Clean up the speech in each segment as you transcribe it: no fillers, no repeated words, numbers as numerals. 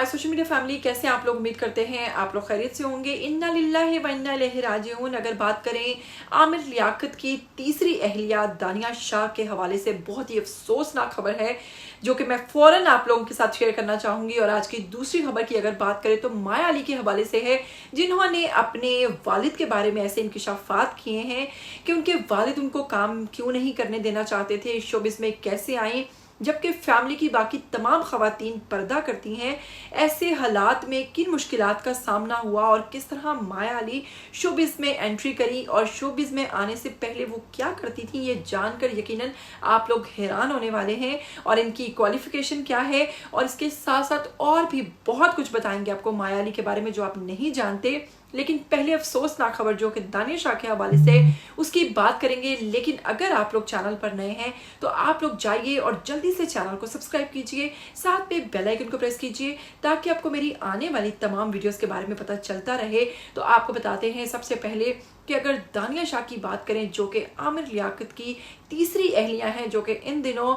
My social media family, कैसे आप लोग? उम्मीद करते हैं आप लोग खैरियत से होंगे। इन्ना लिल्लाहि व इन्ना इलैहि राजिऊन। अगर बात करें आमिर लियाकत की तीसरी अहलिया दानिया शाह के हवाले से, बहुत ही अफसोसनाक खबर है जो कि मैं फौरन आप लोगों के साथ शेयर करना चाहूंगी। और आज की दूसरी खबर की अगर बात करें तो माया अली के हवाले से है, जिन्होंने अपने वालिद के बारे में ऐसे इंकिशाफात किए हैं कि उनके वालिद उनको काम क्यों नहीं करने देना चाहते थे, शोबिस में कैसे आई जबकि फैमिली की बाकी तमाम खवातीन पर्दा करती हैं। ऐसे हालात में किन मुश्किलात का सामना हुआ और किस तरह माया अली शोबिस में एंट्री करी और शोबिस में आने से पहले वो क्या करती थी, ये जानकर यकीनन आप लोग हैरान होने वाले हैं। और इनकी क्वालिफिकेशन क्या है और इसके साथ साथ और भी बहुत कुछ बताएंगे आपको माया अली के बारे में जो आप नहीं जानते। लेकिन पहले अफसोसनाक खबर जो कि दानिया शाह के हवाले से, उसकी बात करेंगे। लेकिन अगर आप लोग चैनल पर नए हैं तो आप लोग जाइए और जल्दी से चैनल को सब्सक्राइब कीजिए, साथ में बेल आइकन को प्रेस कीजिए ताकि आपको मेरी आने वाली तमाम वीडियोस के बारे में पता चलता रहे। तो आपको बताते हैं सबसे पहले कि अगर दानिया शाह की बात करें जो कि आमिर लियाकत की तीसरी अहलिया हैं, जो कि इन दिनों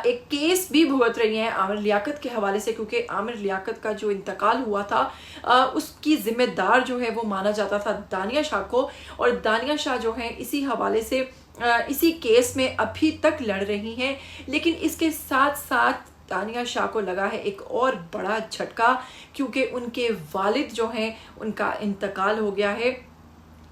एक केस भी भुगत रही हैं आमिर लियाकत के हवाले से, क्योंकि आमिर लियाकत का जो इंतकाल हुआ था उसकी जिम्मेदार जो है वो माना जाता था दानिया शाह को। और दानिया शाह जो है इसी हवाले से इसी केस में अभी तक लड़ रही हैं। लेकिन इसके साथ साथ दानिया शाह को लगा है एक और बड़ा झटका, क्योंकि उनके वालिद जो हैं उनका इंतकाल हो गया है।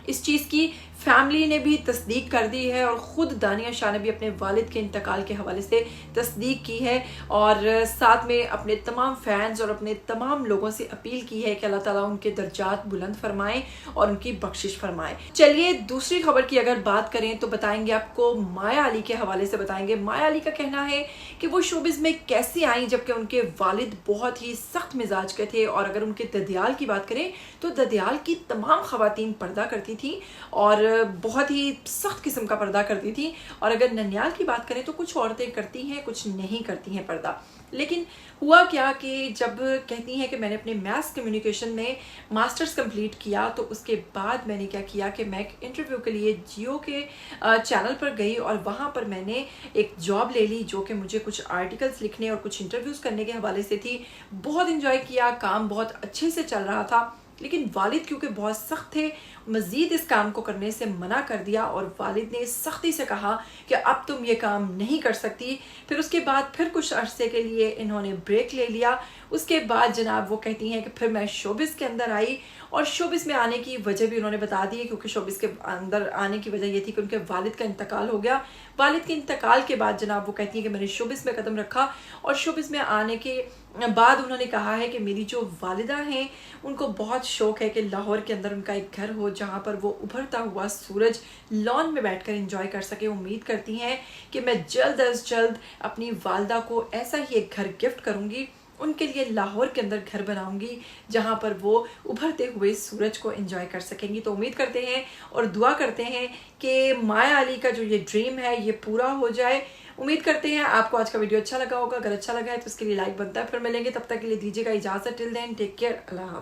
इस चीज़ की फैमिली ने भी तस्दीक कर दी है और ख़ुद दानिया शाह ने भी अपने वालिद के इंतकाल के हवाले से तस्दीक की है और साथ में अपने तमाम फैंस और अपने तमाम लोगों से अपील की है कि अल्लाह ताला उनके दर्जात बुलंद फरमाएं और उनकी बख्शिश फरमाएं। चलिए दूसरी खबर की अगर बात करें तो बताएंगे आपको माया अली के हवाले से बताएंगे। माया अली का कहना है कि वो शोबिस में कैसे आई जबकि उनके वालिद बहुत ही सख्त मिजाज के थे। और अगर उनके ददियाल की बात करें तो ददियाल की तमाम खवातीन पर्दा करती थी और बहुत ही सख्त किस्म का पर्दा करती थी। और अगर ननियाल की बात करें तो कुछ औरतें करती हैं, कुछ नहीं करती हैं पर्दा। लेकिन हुआ क्या कि जब कहती हैं कि मैंने अपने मैथ्स कम्युनिकेशन में मास्टर्स कंप्लीट किया तो उसके बाद मैंने क्या किया कि मैं एक इंटरव्यू के लिए जियो के चैनल पर गई और वहाँ पर मैंने एक जॉब ले ली जो कि मुझे कुछ आर्टिकल्स लिखने और कुछ इंटरव्यूज़ करने के हवाले से थी। बहुत इंजॉय किया, काम बहुत अच्छे से चल रहा था। लेकिन वालिद क्योंकि बहुत सख्त थे, मज़ीद इस काम को करने से मना कर दिया और वालिद ने सख्ती से कहा कि अब तुम ये काम नहीं कर सकती। फिर उसके बाद फिर कुछ अरसे के लिए इन्होंने ब्रेक ले लिया। उसके बाद जनाब वो कहती हैं कि फिर मैं शोबिस के अंदर आई और शोबिस में आने की वजह भी उन्होंने बता दी है, क्योंकि शोबिस के अंदर आने की वजह ये थी कि उनके वालिद का इंतकाल हो गया। वालिद के इंतकाल के बाद जनाब वो कहती हैं कि मैंने शोबिस में कदम रखा और शोबिस में आने के बाद उन्होंने कहा है कि मेरी जो वालिदा हैं उनको बहुत शौक़ है कि लाहौर के अंदर उनका एक घर हो जहाँ पर वो उभरता हुआ सूरज लॉन में बैठकर एंजॉय कर सके। उम्मीद करती हैं कि मैं जल्द अज जल्द अपनी वालिदा को ऐसा ही एक घर गिफ्ट करूँगी, उनके लिए लाहौर के अंदर घर बनाऊंगी जहाँ पर वो उभरते हुए सूरज को एंजॉय कर सकेंगी। तो उम्मीद करते हैं और दुआ करते हैं कि माया अली का जो ये ड्रीम है ये पूरा हो जाए। उम्मीद करते हैं आपको आज का वीडियो अच्छा लगा होगा। अगर अच्छा लगा है तो उसके लिए लाइक बनता है। फिर मिलेंगे, तब तक के लिए दीजिएगा इजाज़त। टिल देन टेक केयर, अल्लाह।